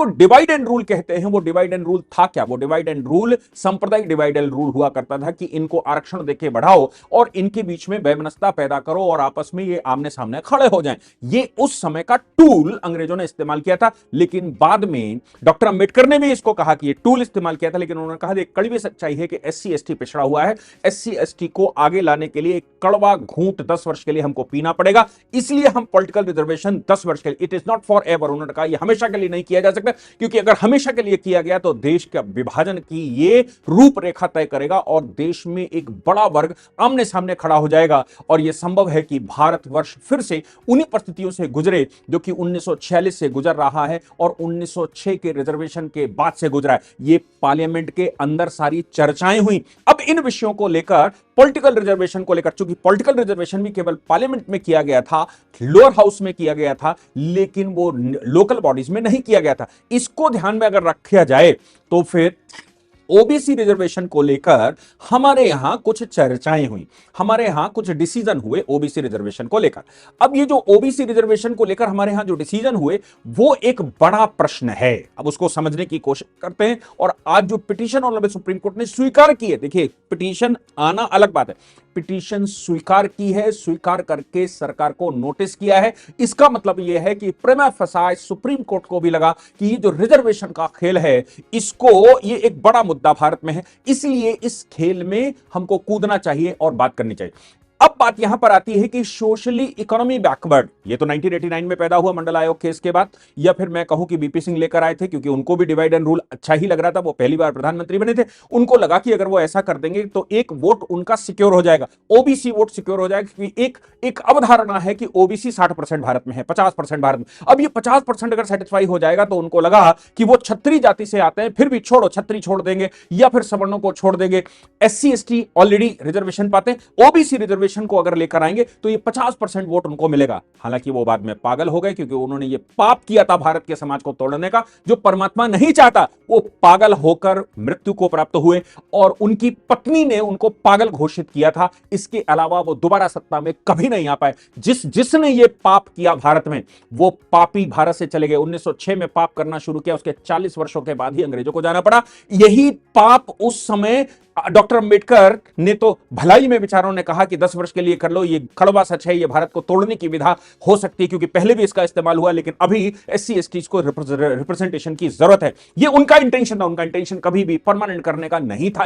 जिसको divide and rule कहते हैं, वो डिवाइड एंड रूल था क्या? वो डिवाइड एंड रूल सांप्रदायिक डिवाइड एंड रूल हुआ करता था कि इनको आरक्षण देके बढ़ाओ और इनके बीच में वैमनस्यता पैदा करो और आपस में ये आमने सामने खड़े हो जाएं। ये उस समय का टूल अंग्रेजों ने इस्तेमाल किया था। लेकिन बाद में डॉक्टर अंबेडकर ने भी इसको कहा कि ये टूल इस्तेमाल किया था, लेकिन उन्होंने कहा एक कड़वी सच्चाई है कि एससी एसटी पिछड़ा हुआ है, एससी एसटी को आगे लाने के लिए एक कड़वा घूंट 10 वर्ष के लिए हमको पीना पड़ेगा, इसलिए हम पॉलिटिकल रिजर्वेशन 10 वर्ष के लिए, it is not for ever, उन्होंने कहा यह हमेशा के लिए नहीं किया जा सकता, क्योंकि अगर हमेशा के लिए किया गया तो देश का विभाजन की ये रूपरेखा तय करेगा और देश में एक बड़ा वर्ग आमने सामने खड़ा हो जाएगा। और यह संभव है कि भारतवर्ष फिर से उन्हीं परिस्थितियों से गुजरे जो कि 1946 से गुजर रहा है और 1906 के रिजर्वेशन के बाद से गुजरा है। ये पार्लियामेंट के अंदर सारी चर्चाएं हुई। अब इन विषयों को लेकर, पॉलिटिकल रिजर्वेशन को लेकर, चूंकि पॉलिटिकल रिजर्वेशन भी केवल पार्लियामेंट में किया गया था, लोअर हाउस में किया गया था, लेकिन वो लोकल बॉडीज में नहीं किया गया था। इसको ध्यान में अगर रखा जाए तो फिर ओबीसी रिजर्वेशन को लेकर हमारे यहां कुछ चर्चाएं हुई, हमारे यहां कुछ डिसीजन हुए ओबीसी रिजर्वेशन को लेकर। अब ये जो ओबीसी रिजर्वेशन को लेकर हमारे यहां जो डिसीजन हुए वो एक बड़ा प्रश्न है। अब उसको समझने की कोशिश करते हैं। और आज जो पिटीशन ऑनरेबल सुप्रीम कोर्ट ने स्वीकार की है, देखिए पिटीशन आना अलग बात है, पिटीशन स्वीकार की है, स्वीकार करके सरकार को नोटिस किया है। इसका मतलब यह है कि प्रिमा फसाए सुप्रीम कोर्ट को भी लगा कि ये जो रिजर्वेशन का खेल है, इसको, ये एक बड़ा मुद्दा भारत में है, इसलिए इस खेल में हमको कूदना चाहिए और बात करनी चाहिए। अब बात यहां पर आती है कि सोशली इकोनॉमी बैकवर्ड, ये तो 1989 में पैदा हुआ मंडल आयोग केस के बाद, या फिर मैं कहूं कि बीपी सिंह लेकर आए थे, क्योंकि उनको भी डिवाइड एंड रूल अच्छा ही लग रहा था, वो पहली बार प्रधानमंत्री बने थे, उनको लगा कि अगर वो ऐसा कर देंगे तो एक वोट उनका सिक्योर हो जाएगा, ओबीसी वोट सिक्योर हो जाएगा, क्योंकि एक अवधारणा है कि ओबीसी 60% भारत में है, 50% भारत में। अब ये 50% अगर सेटिस्फाई हो जाएगा तो उनको लगा कि वो क्षत्रिय जाति से आते हैं, फिर भी छोड़ो, क्षत्रिय छोड़ देंगे या फिर सवर्णों को छोड़ देंगे, एससी एसटी ऑलरेडी रिजर्वेशन पाते हैं, ओबीसी रिजर्वेशन को अगर लेकर आएंगे तो ये 50% वोट उनको मिलेगा। हालांकि वो बाद में पागल हो गए, क्योंकि उन्होंने ये पाप किया था भारत के समाज को तोड़ने का, जो परमात्मा नहीं चाहता। वो पागल होकर मृत्यु को प्राप्त हुए और उनकी पत्नी ने उनको पागल घोषित किया था। इसके अलावा वो दोबारा सत्ता में कभी नहीं आ पाए। जिसने ये पाप किया भारत में, वो पापी भारत से चले गए। 1906 में पाप करना शुरू किया, उसके 40 वर्षों के बाद ही अंग्रेजों को जाना पड़ा। यही पाप उस समय डॉक्टर अंबेडकर ने तो भलाई में विचारों ने कहा कि 10 वर्ष के लिए कर लो, ये कड़वा सच है, ये भारत को तोड़ने की विधा हो सकती है, क्योंकि पहले भी इसका इस्तेमाल हुआ, लेकिन अभी एससी एसटी को रिप्रेजेंटेशन की जरूरत है। ये उनका इंटेंशन था, उनका इंटेंशन कभी भी परमानेंट करने का नहीं था।